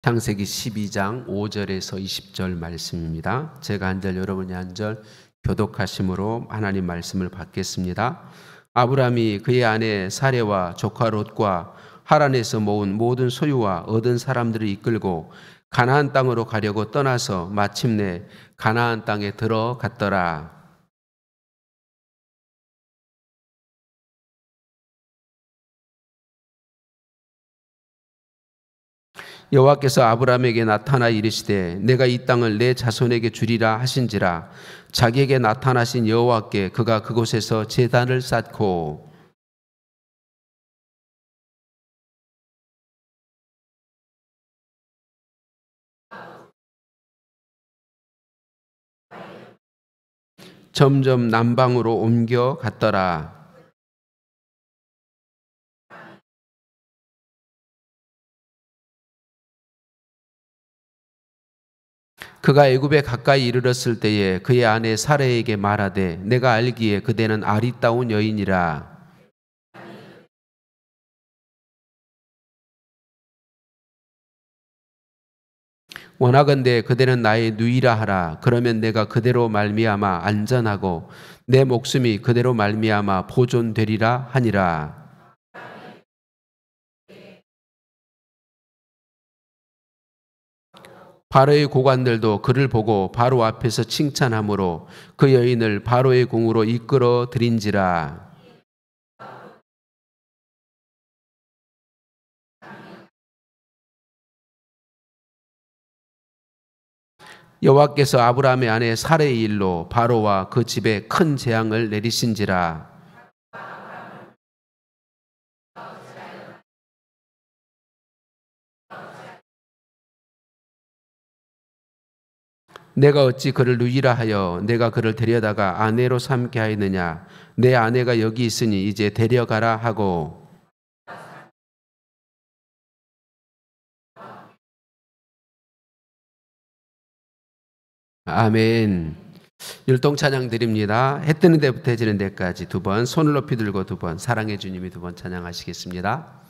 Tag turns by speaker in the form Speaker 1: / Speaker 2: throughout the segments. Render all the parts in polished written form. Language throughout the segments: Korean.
Speaker 1: 창세기 12장 5절에서 20절 말씀입니다. 제가 한 절, 여러분이 한 절 교독하심으로 하나님 말씀을 받겠습니다. 아브라함이 그의 아내 사레와 조카 롯과 하란에서 모은 모든 소유와 얻은 사람들을 이끌고 가나안 땅으로 가려고 떠나서 마침내 가나안 땅에 들어갔더라. 여호와께서 아브라함에게 나타나 이르시되 내가 이 땅을 내 자손에게 주리라 하신지라. 자기에게 나타나신 여호와께 그가 그곳에서 제단을 쌓고 점점 남방으로 옮겨 갔더라. 그가 애굽에 가까이 이르렀을 때에 그의 아내 사레에게 말하되 내가 알기에 그대는 아리따운 여인이라. 원하건대 그대는 나의 누이라 하라. 그러면 내가 그대로 말미암아 안전하고 내 목숨이 그대로 말미암아 보존되리라 하니라. 바로의 고관들도 그를 보고 바로 앞에서 칭찬하므로 그 여인을 바로의 궁으로 이끌어 들인지라. 여호와께서 아브라함의 아내 사레의 일로 바로와 그 집에 큰 재앙을 내리신지라. 내가 어찌 그를 누이라 하여 내가 그를 데려다가 아내로 삼게 하였느냐. 내 아내가 여기 있으니 이제 데려가라 하고. 아멘. 율동 찬양 드립니다. 해 뜨는 데부터 해지는 데까지 두 번, 손을 높이 들고 두 번, 사랑의 주님이 두 번 찬양하시겠습니다.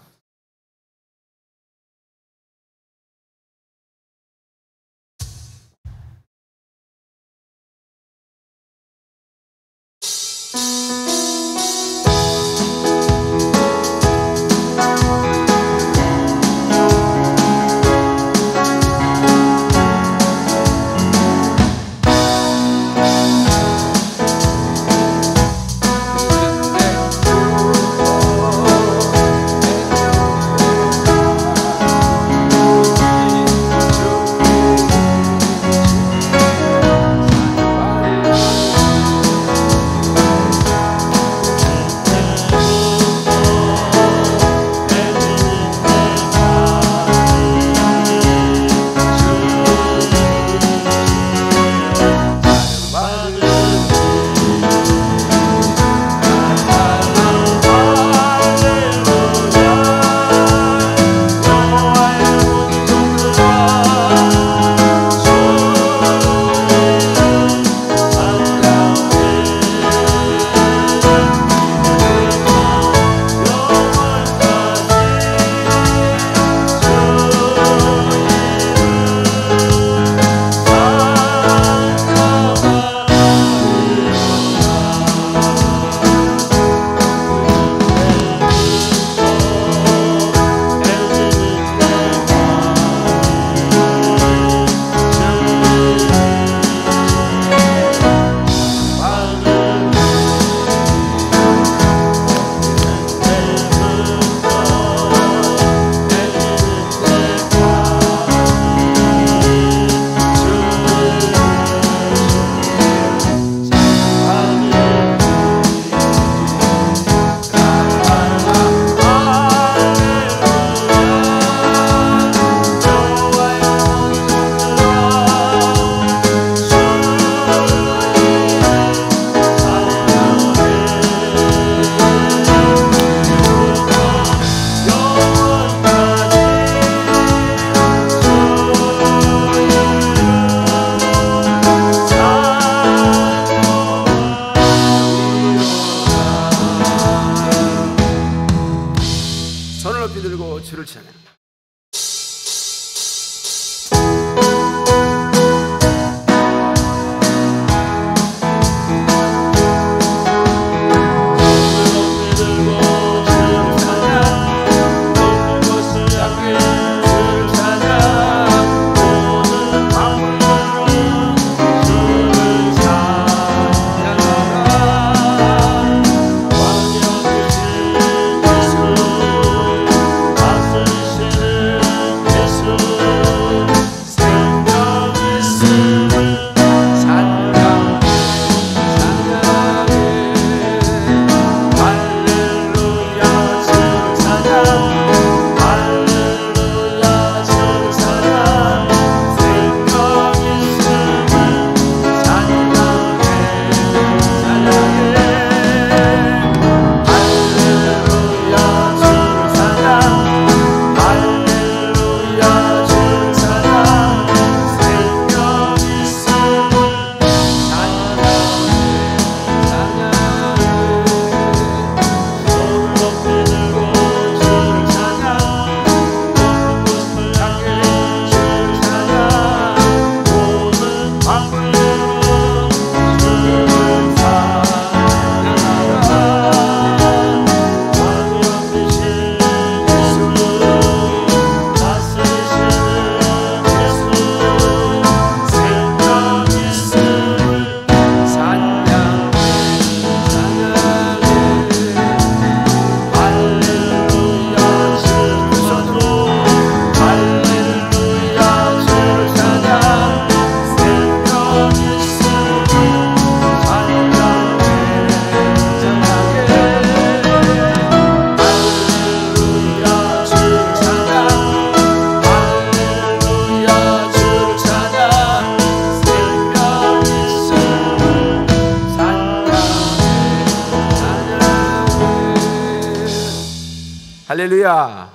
Speaker 1: 할렐루야.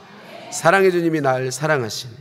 Speaker 1: 사랑의 주님이 날 사랑하시네.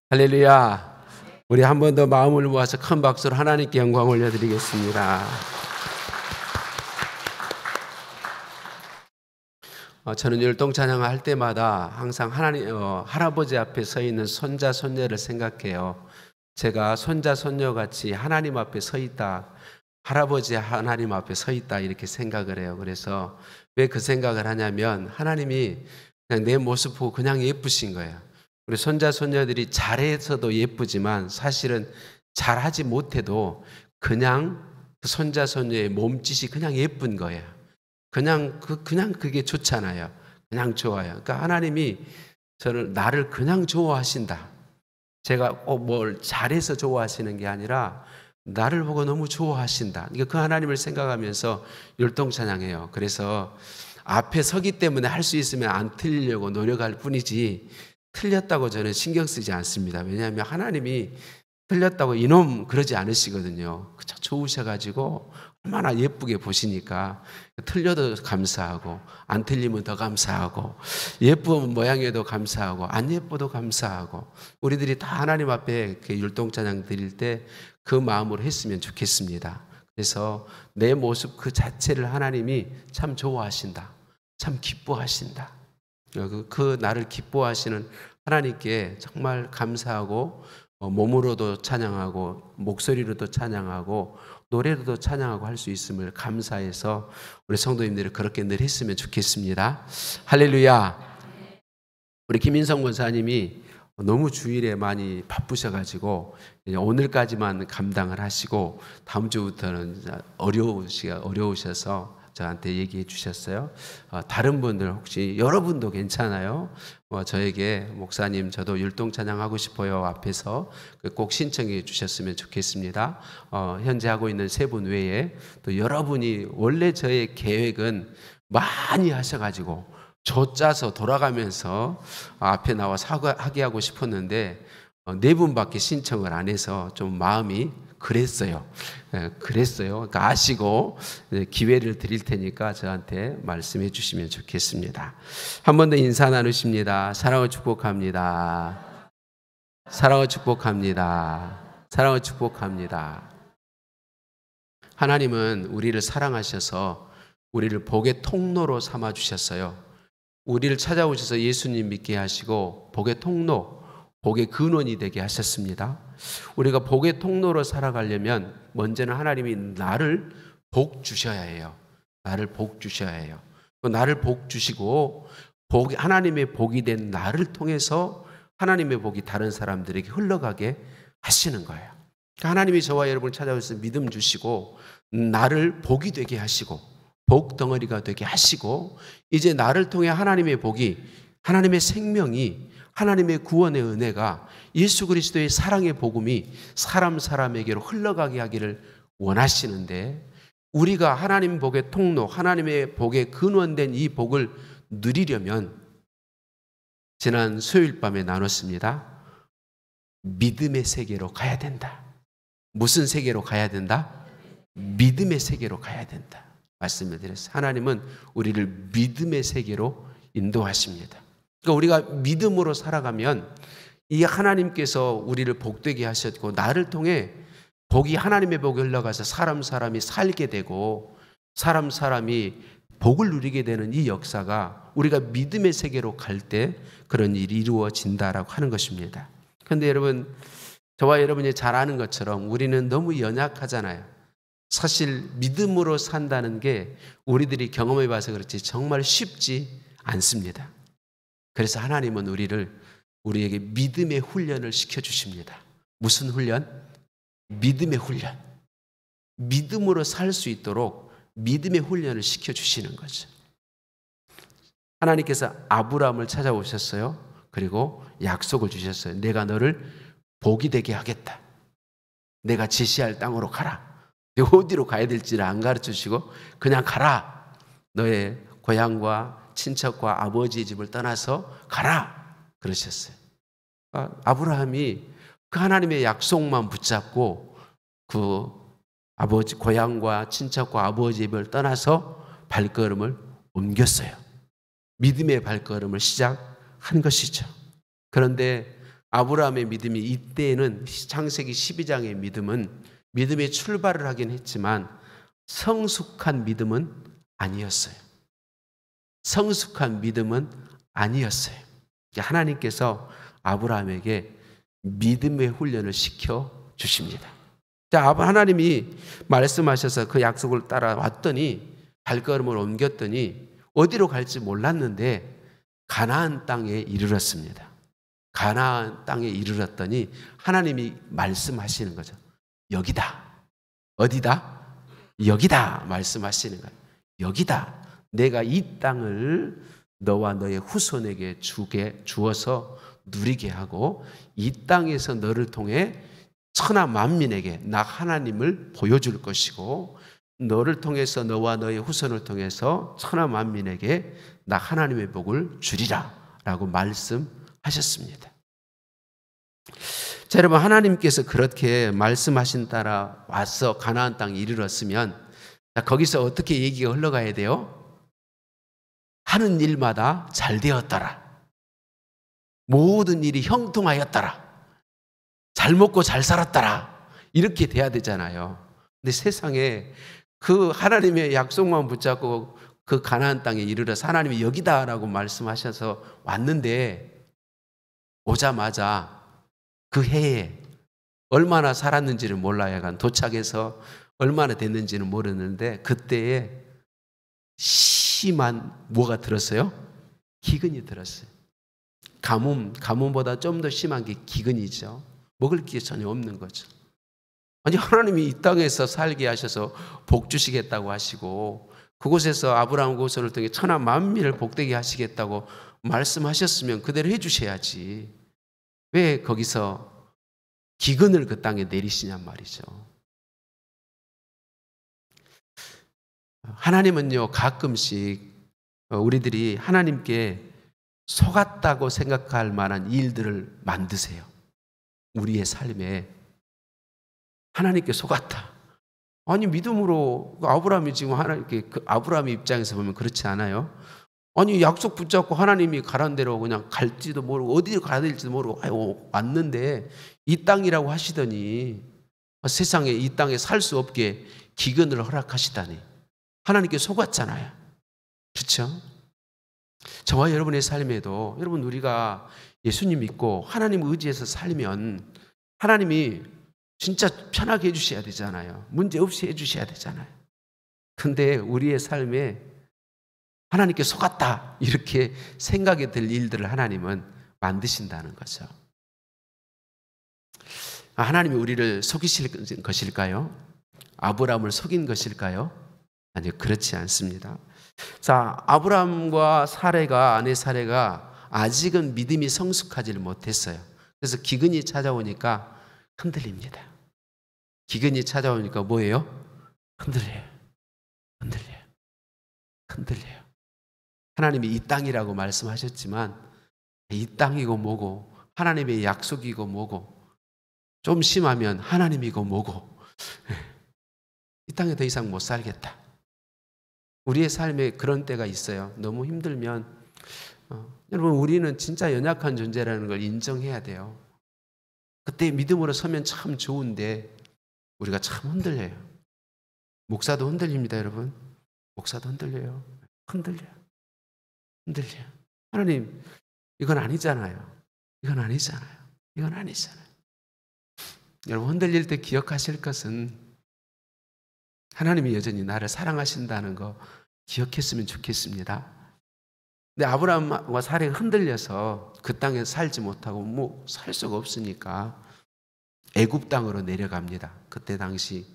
Speaker 1: 할렐루야. 우리 한 번 더 마음을 모아서 큰 박수로 하나님께 영광 올려드리겠습니다. 저는 율동 찬양을 할 때마다 항상 할아버지 앞에 서 있는 손자 손녀를 생각해요. 제가 손자 손녀 같이 하나님 앞에 서 있다, 할아버지 하나님 앞에 서 있다 이렇게 생각을 해요. 그래서 왜 그 생각을 하냐면 하나님이 그냥 내 모습 보고 그냥 예쁘신 거예요. 우리 손자 손녀들이 잘해서도 예쁘지만 사실은 잘하지 못해도 그냥 그 손자 손녀의 몸짓이 그냥 예쁜 거예요. 그냥 그게 좋잖아요. 그냥 좋아요. 그러니까 하나님이 나를 그냥 좋아하신다. 제가 뭘 잘해서 좋아하시는 게 아니라 나를 보고 너무 좋아하신다. 그러니까 그 하나님을 생각하면서 율동 찬양해요. 그래서 앞에 서기 때문에 할 수 있으면 안 틀리려고 노력할 뿐이지 틀렸다고 저는 신경 쓰지 않습니다. 왜냐하면 하나님이 틀렸다고 이놈 그러지 않으시거든요. 그저 좋으셔가지고 얼마나 예쁘게 보시니까 틀려도 감사하고 안 틀리면 더 감사하고 예쁜 모양에도 감사하고 안 예뻐도 감사하고 우리들이 다 하나님 앞에 율동찬양 드릴 때 그 마음으로 했으면 좋겠습니다. 그래서 내 모습 그 자체를 하나님이 참 좋아하신다. 참 기뻐하신다. 그 나를 기뻐하시는 하나님께 정말 감사하고 몸으로도 찬양하고 목소리로도 찬양하고 노래로도 찬양하고 할 수 있음을 감사해서 우리 성도님들이 그렇게 늘 했으면 좋겠습니다. 할렐루야. 우리 김인성 권사님이 너무 주일에 많이 바쁘셔가지고 오늘까지만 감당을 하시고 다음 주부터는 어려우셔서 저한테 얘기해 주셨어요. 다른 분들 혹시 여러분도 괜찮아요? 저에게 목사님 저도 율동 찬양하고 싶어요 앞에서 꼭 신청해 주셨으면 좋겠습니다. 현재 하고 있는 세 분 외에 또 여러분이 원래 저의 계획은 많이 하셔가지고 조 짜서 돌아가면서 앞에 나와 하게 하고 싶었는데 네 분밖에 신청을 안 해서 좀 마음이 그랬어요. 그러니까 아시고 기회를 드릴 테니까 저한테 말씀해 주시면 좋겠습니다. 한 번 더 인사 나누십니다. 사랑을 축복합니다. 사랑을 축복합니다. 사랑을 축복합니다. 하나님은 우리를 사랑하셔서 우리를 복의 통로로 삼아 주셨어요. 우리를 찾아오셔서 예수님 믿게 하시고 복의 통로, 복의 근원이 되게 하셨습니다. 우리가 복의 통로로 살아가려면 먼저는 하나님이 나를 복 주셔야 해요. 나를 복 주셔야 해요. 나를 복 주시고 하나님의 복이 된 나를 통해서 하나님의 복이 다른 사람들에게 흘러가게 하시는 거예요. 하나님이 저와 여러분을 찾아오셔서 믿음 주시고 나를 복이 되게 하시고 복 덩어리가 되게 하시고 이제 나를 통해 하나님의 복이, 하나님의 생명이, 하나님의 구원의 은혜가, 예수 그리스도의 사랑의 복음이 사람에게로 흘러가게 하기를 원하시는데 우리가 하나님 복의 통로, 하나님의 복의 근원된 이 복을 누리려면 지난 수요일 밤에 나눴습니다. 믿음의 세계로 가야 된다. 무슨 세계로 가야 된다? 믿음의 세계로 가야 된다. 말씀을 드렸어요. 하나님은 우리를 믿음의 세계로 인도하십니다. 그러니까 우리가 믿음으로 살아가면 이 하나님께서 우리를 복되게 하셨고 나를 통해 복이 하나님의 복이 흘러가서 사람이 살게 되고 사람이 복을 누리게 되는 이 역사가 우리가 믿음의 세계로 갈 때 그런 일이 이루어진다라고 하는 것입니다. 그런데 여러분, 저와 여러분이 잘 아는 것처럼 우리는 너무 연약하잖아요. 사실 믿음으로 산다는 게 우리들이 경험해 봐서 그렇지 정말 쉽지 않습니다. 그래서 하나님은 우리에게 믿음의 훈련을 시켜주십니다. 무슨 훈련? 믿음의 훈련. 믿음으로 살 수 있도록 믿음의 훈련을 시켜주시는 거죠. 하나님께서 아브라함을 찾아오셨어요. 그리고 약속을 주셨어요. 내가 너를 복이 되게 하겠다. 내가 지시할 땅으로 가라. 어디로 가야 될지를 안 가르쳐 주시고 그냥 가라. 너의 고향과 친척과 아버지의 집을 떠나서 가라. 그러셨어요. 아브라함이 그 하나님의 약속만 붙잡고 그 아버지 고향과 친척과 아버지의 집을 떠나서 발걸음을 옮겼어요. 믿음의 발걸음을 시작한 것이죠. 그런데 아브라함의 믿음이 이때에는 창세기 12장의 믿음은 믿음의 출발을 하긴 했지만 성숙한 믿음은 아니었어요. 성숙한 믿음은 아니었어요. 하나님께서 아브라함에게 믿음의 훈련을 시켜 주십니다. 자, 하나님이 말씀하셔서 그 약속을 따라왔더니 발걸음을 옮겼더니 어디로 갈지 몰랐는데 가나안 땅에 이르렀습니다. 가나안 땅에 이르렀더니 하나님이 말씀하시는 거죠. 여기다. 어디다? 여기다. 말씀하시는 거예요. 여기다. 내가 이 땅을 너와 너의 후손에게 주어서 누리게 하고 이 땅에서 너를 통해 천하 만민에게 나 하나님을 보여줄 것이고 너를 통해서 너와 너의 후손을 통해서 천하 만민에게 나 하나님의 복을 주리라 라고 말씀하셨습니다. 자, 여러분, 하나님께서 그렇게 말씀하신 따라 와서 가나안 땅에 이르렀으면 거기서 어떻게 얘기가 흘러가야 돼요? 하는 일마다 잘 되었더라. 모든 일이 형통하였더라. 잘 먹고 잘 살았더라. 이렇게 돼야 되잖아요. 근데 세상에 그 하나님의 약속만 붙잡고 그 가나안 땅에 이르러서 하나님이 여기다라고 말씀하셔서 왔는데 오자마자 그 해에 얼마나 살았는지를 몰라요. 약간 도착해서 얼마나 됐는지는 모르는데 그때에 심한 뭐가 들었어요? 기근이 들었어요. 가뭄보다 좀 더 심한 게 기근이죠. 먹을 게 전혀 없는 거죠. 아니, 하나님이 이 땅에서 살게 하셔서 복 주시겠다고 하시고 그곳에서 아브라함 후손을 통해 천하 만민을 복되게 하시겠다고 말씀하셨으면 그대로 해주셔야지. 왜 거기서 기근을 그 땅에 내리시냔 말이죠. 하나님은요, 가끔씩 우리들이 하나님께 속았다고 생각할 만한 일들을 만드세요. 우리의 삶에 하나님께 속았다. 아니, 믿음으로 아브라함이 지금 하나님께 아브라함의 입장에서 보면 그렇지 않아요? 아니, 약속 붙잡고 하나님이 가란 대로 그냥 갈지도 모르고 어디로 가야 될지도 모르고 왔는데 이 땅이라고 하시더니 세상에 이 땅에 살 수 없게 기근을 허락하시다니 하나님께 속았잖아요. 그렇죠? 저와 여러분의 삶에도 여러분 우리가 예수님 믿고 하나님 의지해서 살면 하나님이 진짜 편하게 해주셔야 되잖아요. 문제 없이 해주셔야 되잖아요. 근데 우리의 삶에 하나님께 속았다 이렇게 생각이 들 일들을 하나님은 만드신다는 거죠. 하나님이 우리를 속이실 것일까요? 아브라함을 속인 것일까요? 아니요, 그렇지 않습니다. 자, 아브라함과 아내 사레가 아직은 믿음이 성숙하지를 못했어요. 그래서 기근이 찾아오니까 흔들립니다. 기근이 찾아오니까 뭐예요? 흔들려요. 하나님이 이 땅이라고 말씀하셨지만 이 땅이고 뭐고 하나님의 약속이고 뭐고 좀 심하면 하나님이고 뭐고 이 땅에 더 이상 못 살겠다. 우리의 삶에 그런 때가 있어요. 너무 힘들면 여러분 우리는 진짜 연약한 존재라는 걸 인정해야 돼요. 그때 믿음으로 서면 참 좋은데 우리가 참 흔들려요. 목사도 흔들립니다, 여러분. 목사도 흔들려요. 흔들려요. 하나님, 이건 아니잖아요. 이건 아니잖아요. 이건 아니잖아요. 여러분 흔들릴 때 기억하실 것은 하나님이 여전히 나를 사랑하신다는 거 기억했으면 좋겠습니다. 근데 아브라함과 사라가 흔들려서 그 땅에 살지 못하고 뭐 살 수가 없으니까 애굽 땅으로 내려갑니다. 그때 당시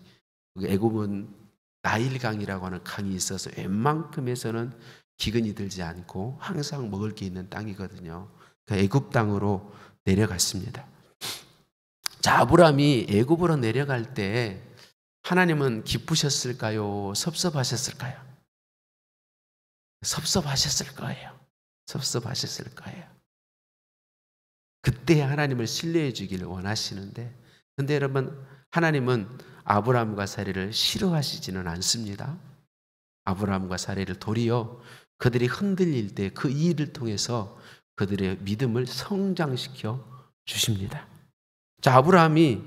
Speaker 1: 애굽은 나일강이라고 하는 강이 있어서 웬만큼에서는 기근이 들지 않고 항상 먹을 게 있는 땅이거든요. 그 애굽 땅으로 내려갔습니다. 자, 아브라함이 애굽으로 내려갈 때 하나님은 기쁘셨을까요? 섭섭하셨을까요? 섭섭하셨을 거예요. 섭섭하셨을 거예요. 그때 하나님을 신뢰해 주기를 원하시는데, 근데 여러분 하나님은 아브라함과 사라를 싫어하시지는 않습니다. 아브라함과 사라를 도리어 그들이 흔들릴 때 그 일을 통해서 그들의 믿음을 성장시켜 주십니다. 자, 아브라함이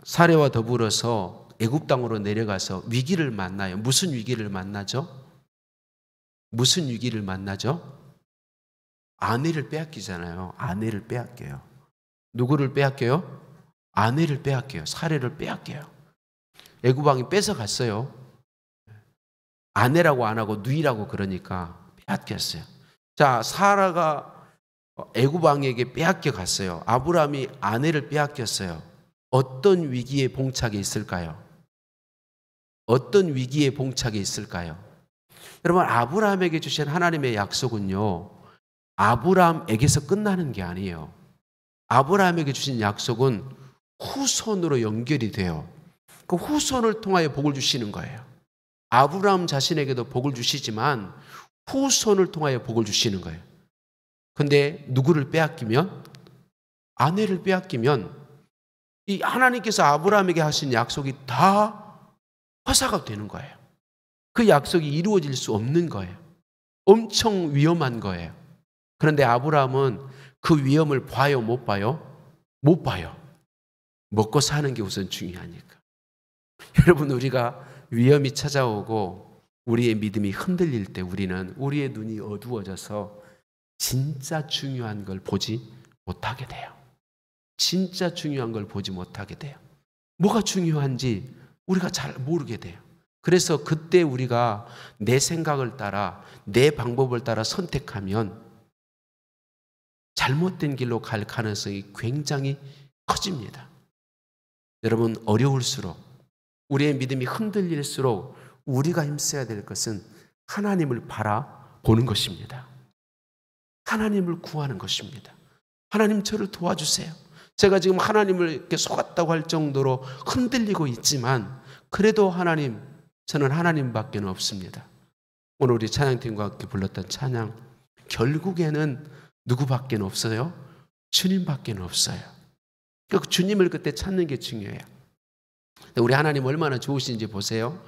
Speaker 1: 사라와 더불어서 애굽 땅으로 내려가서 위기를 만나요. 무슨 위기를 만나죠? 무슨 위기를 만나죠? 아내를 빼앗기잖아요. 아내를 빼앗겨요. 누구를 빼앗겨요? 아내를 빼앗겨요. 사라를 빼앗겨요. 애굽 왕이 뺏어갔어요. 아내라고 안 하고 누이라고 그러니까 빼앗겼어요. 자, 사라가 애굽 왕에게 빼앗겨 갔어요. 아브라함이 아내를 빼앗겼어요. 어떤 위기에 봉착해 있을까요? 어떤 위기에 봉착해 있을까요? 여러분, 아브라함에게 주신 하나님의 약속은요, 아브라함에게서 끝나는 게 아니에요. 아브라함에게 주신 약속은 후손으로 연결이 돼요. 그 후손을 통하여 복을 주시는 거예요. 아브라함 자신에게도 복을 주시지만 후손을 통하여 복을 주시는 거예요. 근데 누구를 빼앗기면? 아내를 빼앗기면 이 하나님께서 아브라함에게 하신 약속이 다 허사가 되는 거예요. 그 약속이 이루어질 수 없는 거예요. 엄청 위험한 거예요. 그런데 아브라함은 그 위험을 봐요, 못 봐요? 못 봐요. 먹고 사는 게 우선 중요하니까. 여러분, 우리가 위험이 찾아오고 우리의 믿음이 흔들릴 때 우리는 우리의 눈이 어두워져서 진짜 중요한 걸 보지 못하게 돼요. 진짜 중요한 걸 보지 못하게 돼요. 뭐가 중요한지 우리가 잘 모르게 돼요. 그래서 그때 우리가 내 생각을 따라 내 방법을 따라 선택하면 잘못된 길로 갈 가능성이 굉장히 커집니다. 여러분, 어려울수록 우리의 믿음이 흔들릴수록 우리가 힘써야 될 것은 하나님을 바라보는 것입니다. 하나님을 구하는 것입니다. 하나님, 저를 도와주세요. 제가 지금 하나님을 이렇게 속았다고 할 정도로 흔들리고 있지만 그래도 하나님, 저는 하나님밖에 없습니다. 오늘 우리 찬양팀과 함께 불렀던 찬양, 결국에는 누구밖에 없어요? 주님밖에 없어요. 그러니까 주님을 그때 찾는 게 중요해요. 우리 하나님 얼마나 좋으신지 보세요.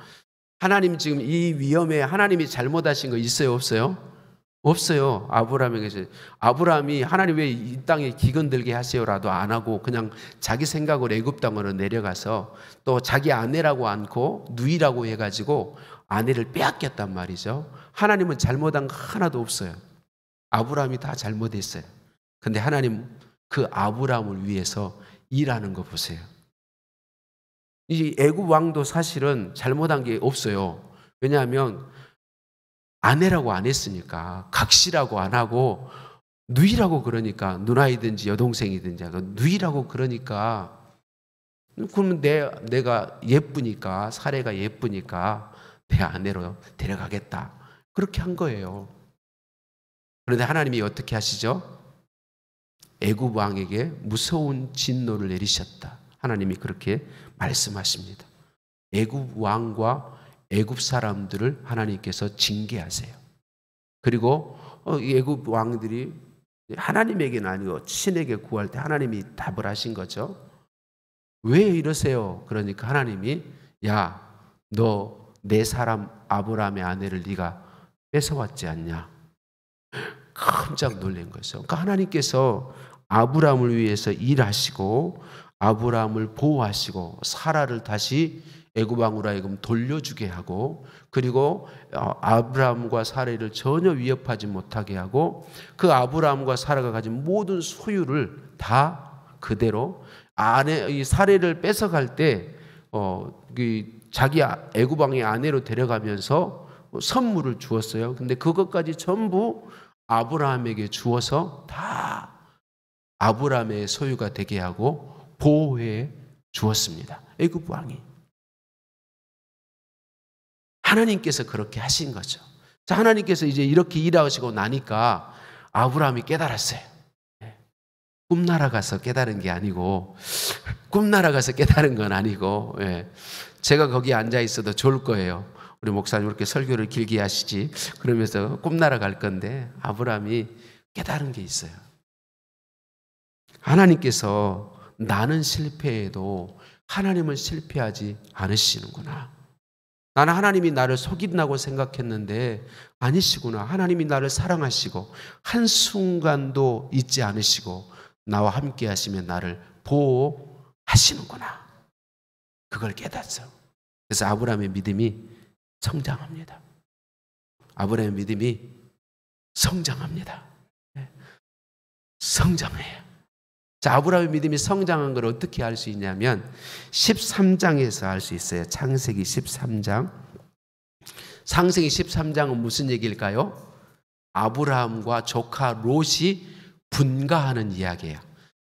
Speaker 1: 하나님 지금 이 위험에 하나님이 잘못하신 거 있어요, 없어요? 없어요. 아브라함이 하나님 왜 이 땅에 기근 들게 하세요라도 안 하고 그냥 자기 생각으로 애굽 땅으로 내려가서 또 자기 아내라고 않고 누이라고 해가지고 아내를 빼앗겼단 말이죠. 하나님은 잘못한 거 하나도 없어요. 아브라함이 다 잘못했어요. 근데 하나님 그 아브라함을 위해서 일하는 거 보세요. 이 애굽 왕도 사실은 잘못한 게 없어요. 왜냐하면 아내라고 안 했으니까, 각시라고 안 하고 누이라고 그러니까, 누나이든지 여동생이든지 누이라고 그러니까, 그러면 내가 예쁘니까, 사례가 예쁘니까 내 아내로 데려가겠다, 그렇게 한 거예요. 그런데 하나님이 어떻게 하시죠? 애굽 왕에게 무서운 진노를 내리셨다. 하나님이 그렇게 말씀하십니다. 애굽 왕과 애굽 사람들을 하나님께서 징계하세요. 그리고 애굽 왕들이 하나님에게는 아니고 친에게 구할 때 하나님이 답을 하신 거죠. 왜 이러세요? 그러니까 하나님이 야, 너 내 사람 아브라함의 아내를 네가 뺏어왔지 않냐? 깜짝 놀란 거죠. 그러니까 하나님께서 아브라함을 위해서 일하시고 아브라함을 보호하시고 사라를 다시 애굽 왕으로 하여금 돌려주게 하고 그리고 아브라함과 사라를 전혀 위협하지 못하게 하고 그 아브라함과 사라가 가진 모든 소유를 다 그대로 이 사라를 뺏어갈 때 자기 애굽 왕의 아내로 데려가면서 선물을 주었어요. 근데 그것까지 전부 아브라함에게 주어서 다 아브라함의 소유가 되게 하고 보호해 주었습니다. 애굽 왕이. 하나님께서 그렇게 하신 거죠. 자, 하나님께서 이제 이렇게 일하시고 나니까 아브라함이 깨달았어요. 꿈나라 가서 깨달은 게 아니고, 꿈나라 가서 깨달은 건 아니고, 제가 거기 앉아 있어도 좋을 거예요. 우리 목사님 이렇게 설교를 길게 하시지. 그러면서 꿈나라 갈 건데, 아브라함이 깨달은 게 있어요. 하나님께서 나는 실패해도 하나님을 실패하지 않으시는구나. 나는 하나님이 나를 속인다고 생각했는데 아니시구나. 하나님이 나를 사랑하시고 한순간도 잊지 않으시고 나와 함께 하시면 나를 보호하시는구나. 그걸 깨닫죠. 그래서 아브라함의 믿음이 성장합니다. 아브라함의 믿음이 성장합니다. 성장해요. 자, 아브라함의 믿음이 성장한 걸 어떻게 알 수 있냐면 13장에서 알 수 있어요. 창세기 13장. 창세기 13장은 무슨 얘기일까요? 아브라함과 조카 롯이 분가하는 이야기예요.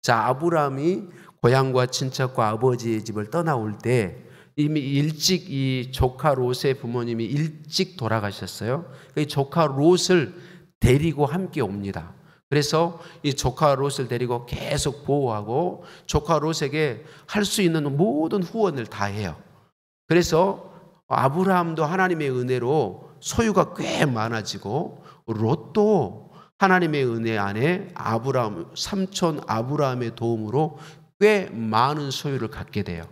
Speaker 1: 자, 아브라함이 고향과 친척과 아버지의 집을 떠나올 때 이미 일찍 이 조카 롯의 부모님이 일찍 돌아가셨어요. 이 조카 롯을 데리고 함께 옵니다. 그래서 이 조카 롯을 데리고 계속 보호하고 조카 롯에게 할 수 있는 모든 후원을 다 해요. 그래서 아브라함도 하나님의 은혜로 소유가 꽤 많아지고 롯도 하나님의 은혜 안에 삼촌 아브라함의 도움으로 꽤 많은 소유를 갖게 돼요.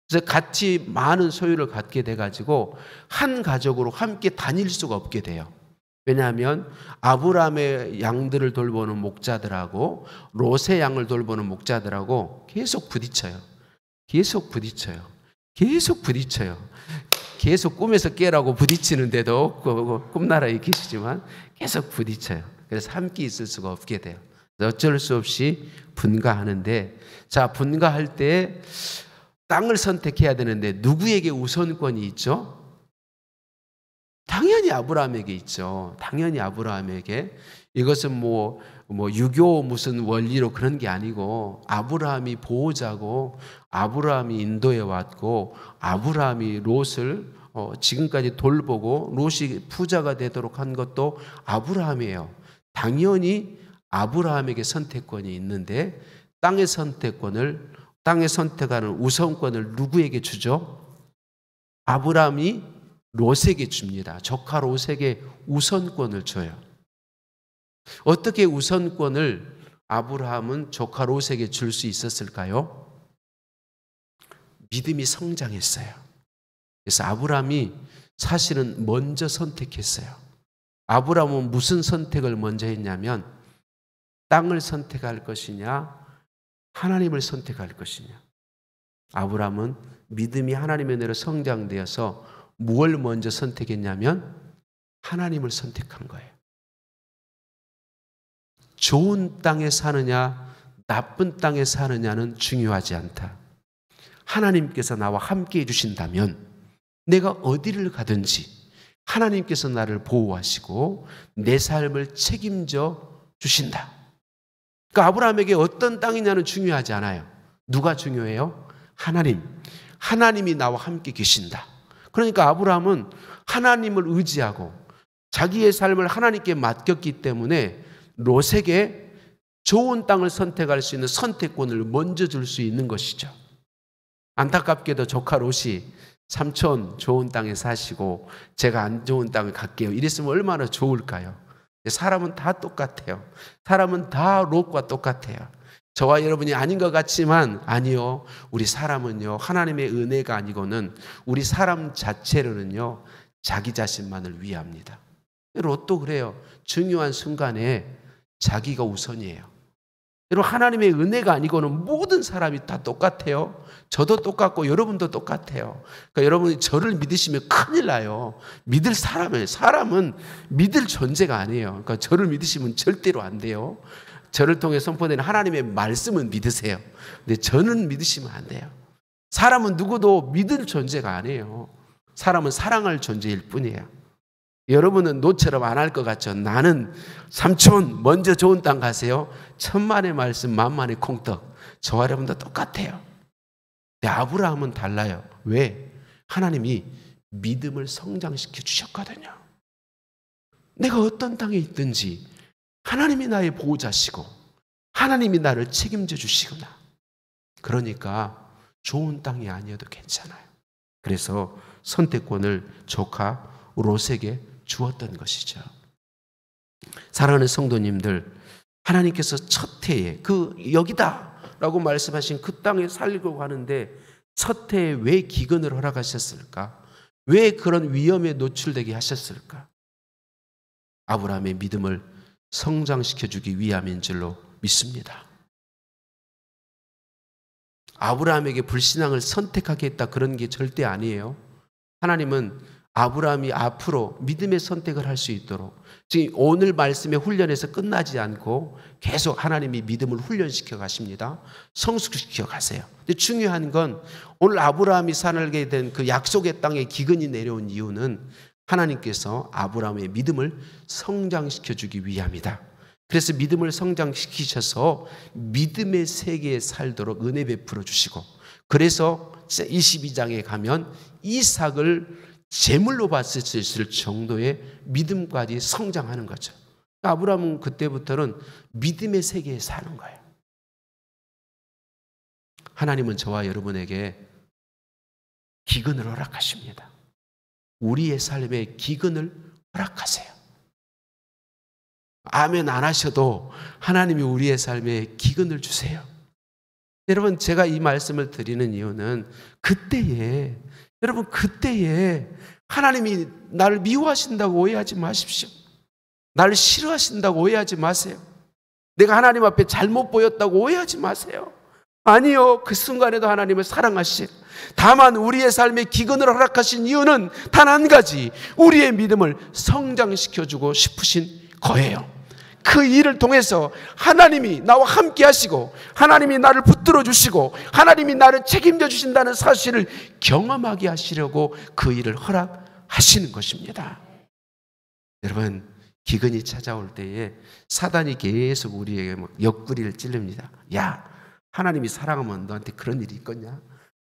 Speaker 1: 그래서 같이 많은 소유를 갖게 돼가지고 한 가족으로 함께 다닐 수가 없게 돼요. 왜냐하면 아브라함의 양들을 돌보는 목자들하고 롯의 양을 돌보는 목자들하고 계속 부딪혀요. 계속 꿈에서 깨라고 부딪히는데도 꿈나라에 계시지만 계속 부딪혀요. 그래서 함께 있을 수가 없게 돼요. 어쩔 수 없이 분가하는데, 자, 분가할 때 땅을 선택해야 되는데 누구에게 우선권이 있죠? 당연히 아브라함에게 있죠. 당연히 아브라함에게. 이것은 뭐 유교 무슨 원리로 그런 게 아니고 아브라함이 보호자고 아브라함이 인도해 왔고 아브라함이 롯을 지금까지 돌보고 롯이 부자가 되도록 한 것도 아브라함이에요. 당연히 아브라함에게 선택권이 있는데 땅의 선택하는 우선권을 누구에게 주죠? 아브라함이 롯에게 줍니다. 조카 롯에게 우선권을 줘요. 어떻게 우선권을 아브라함은 조카 롯에게 줄 수 있었을까요? 믿음이 성장했어요. 그래서 아브라함이 사실은 먼저 선택했어요. 아브라함은 무슨 선택을 먼저 했냐면 땅을 선택할 것이냐 하나님을 선택할 것이냐. 아브라함은 믿음이 하나님의 은혜로 성장되어서 무엇을 먼저 선택했냐면 하나님을 선택한 거예요. 좋은 땅에 사느냐 나쁜 땅에 사느냐는 중요하지 않다. 하나님께서 나와 함께 해주신다면 내가 어디를 가든지 하나님께서 나를 보호하시고 내 삶을 책임져 주신다. 그러니까 아브라함에게 어떤 땅이냐는 중요하지 않아요. 누가 중요해요? 하나님. 하나님이 나와 함께 계신다. 그러니까 아브라함은 하나님을 의지하고 자기의 삶을 하나님께 맡겼기 때문에 롯에게 좋은 땅을 선택할 수 있는 선택권을 먼저 줄 수 있는 것이죠. 안타깝게도 조카 롯이 삼촌 좋은 땅에 사시고 제가 안 좋은 땅을 갈게요. 이랬으면 얼마나 좋을까요? 사람은 다 똑같아요. 사람은 다 롯과 똑같아요. 저와 여러분이 아닌 것 같지만 아니요. 우리 사람은요, 하나님의 은혜가 아니고는 우리 사람 자체로는요, 자기 자신만을 위합니다. 롯도 그래요. 중요한 순간에 자기가 우선이에요. 여러분, 하나님의 은혜가 아니고는 모든 사람이 다 똑같아요. 저도 똑같고 여러분도 똑같아요. 그러니까 여러분이 저를 믿으시면 큰일 나요. 믿을 사람이에요. 사람은 믿을 존재가 아니에요. 그러니까 저를 믿으시면 절대로 안 돼요. 저를 통해 선포되는 하나님의 말씀은 믿으세요. 근데 저는 믿으시면 안 돼요. 사람은 누구도 믿을 존재가 아니에요. 사람은 사랑할 존재일 뿐이에요. 여러분은 노처럼 안 할 것 같죠? 나는 삼촌 먼저 좋은 땅 가세요. 천만의 말씀 만만의 콩떡. 저와 여러분도 똑같아요. 근데 아브라함은 달라요. 왜? 하나님이 믿음을 성장시켜 주셨거든요. 내가 어떤 땅에 있든지 하나님이 나의 보호자시고 하나님이 나를 책임져 주시구나. 그러니까 좋은 땅이 아니어도 괜찮아요. 그래서 선택권을 조카 롯에게 주었던 것이죠. 사랑하는 성도님들, 하나님께서 첫 해에 여기다 라고 말씀하신 그 땅에 살려고 하는데 첫 해에 왜 기근을 허락하셨을까? 왜 그런 위험에 노출되게 하셨을까? 아브라함의 믿음을 성장시켜주기 위함인 줄로 믿습니다. 아브라함에게 불신앙을 선택하게 했다 그런 게 절대 아니에요. 하나님은 아브라함이 앞으로 믿음의 선택을 할 수 있도록 지금 오늘 말씀의 훈련에서 끝나지 않고 계속 하나님이 믿음을 훈련시켜 가십니다. 성숙시켜 가세요. 근데 중요한 건 오늘 아브라함이 살게 된 그 약속의 땅에 기근이 내려온 이유는 하나님께서 아브라함의 믿음을 성장시켜 주기 위함이다. 그래서 믿음을 성장시키셔서 믿음의 세계에 살도록 은혜 베풀어 주시고, 그래서 22장에 가면 이삭을 제물로 바칠 수 있을 정도의 믿음까지 성장하는 거죠. 아브라함은 그때부터는 믿음의 세계에 사는 거예요. 하나님은 저와 여러분에게 기근을 허락하십니다. 우리의 삶에 기근을 허락하세요. 아멘 안 하셔도 하나님이 우리의 삶에 기근을 주세요. 여러분, 제가 이 말씀을 드리는 이유는 그때에 하나님이 나를 미워하신다고 오해하지 마십시오. 나를 싫어하신다고 오해하지 마세요. 내가 하나님 앞에 잘못 보였다고 오해하지 마세요. 아니요, 그 순간에도 하나님을 사랑하시고, 다만 우리의 삶에 기근을 허락하신 이유는 단 한 가지, 우리의 믿음을 성장시켜주고 싶으신 거예요. 그 일을 통해서 하나님이 나와 함께 하시고 하나님이 나를 붙들어 주시고 하나님이 나를 책임져 주신다는 사실을 경험하게 하시려고 그 일을 허락하시는 것입니다. 여러분, 기근이 찾아올 때에 사단이 계속 우리에게 옆구리를 찔릅니다. 야, 하나님이 사랑하면 너한테 그런 일이 있겠냐?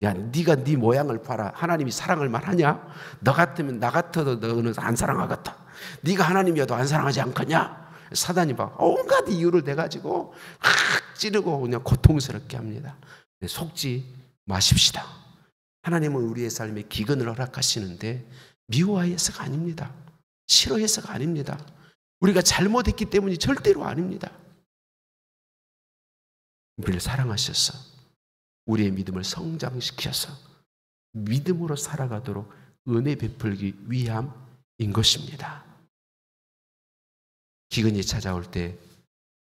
Speaker 1: 야, 네가 네 모양을 봐라. 하나님이 사랑할 만하냐? 너 같으면 나 같아도 너는 안 사랑하겠다. 네가 하나님이어도 안 사랑하지 않겠냐? 사단이 막 온갖 이유를 대가지고 찌르고 그냥 고통스럽게 합니다. 속지 마십시다. 하나님은 우리의 삶에 기근을 허락하시는데 미워해서가 아닙니다. 싫어해서가 아닙니다. 우리가 잘못했기 때문이 절대로 아닙니다. 우리를 사랑하셔서 우리의 믿음을 성장시켜서 믿음으로 살아가도록 은혜 베풀기 위함인 것입니다. 기근이 찾아올 때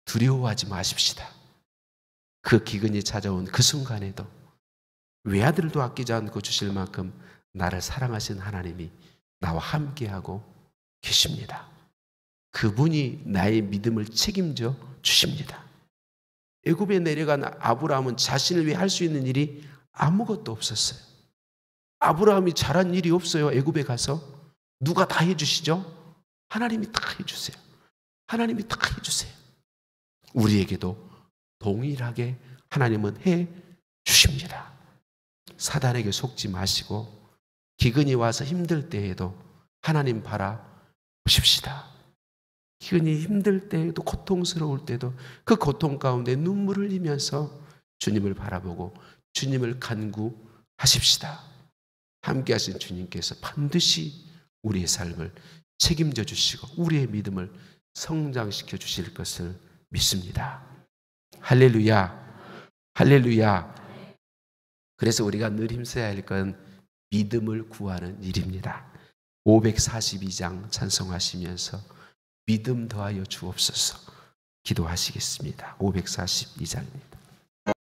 Speaker 1: 두려워하지 마십시다. 그 기근이 찾아온 그 순간에도 외아들도 아끼지 않고 주실 만큼 나를 사랑하신 하나님이 나와 함께하고 계십니다. 그분이 나의 믿음을 책임져 주십니다. 애굽에 내려간 아브라함은 자신을 위해 할 수 있는 일이 아무것도 없었어요. 아브라함이 잘한 일이 없어요. 애굽에 가서 누가 다 해주시죠? 하나님이 다 해주세요. 하나님이 다 해주세요. 우리에게도 동일하게 하나님은 해 주십니다. 사단에게 속지 마시고 기근이 와서 힘들 때에도 하나님 바라보십시다. 기근이 힘들 때에도 고통스러울 때도 그 고통 가운데 눈물을 흘리면서 주님을 바라보고 주님을 간구하십시다. 함께 하신 주님께서 반드시 우리의 삶을 책임져 주시고 우리의 믿음을 성장시켜 주실 것을 믿습니다. 할렐루야. 할렐루야. 그래서 우리가 늘 힘써야 할 건 믿음을 구하는 일입니다. 542장 찬송하시면서 믿음 더하여 주옵소서 기도하시겠습니다. 542장입니다.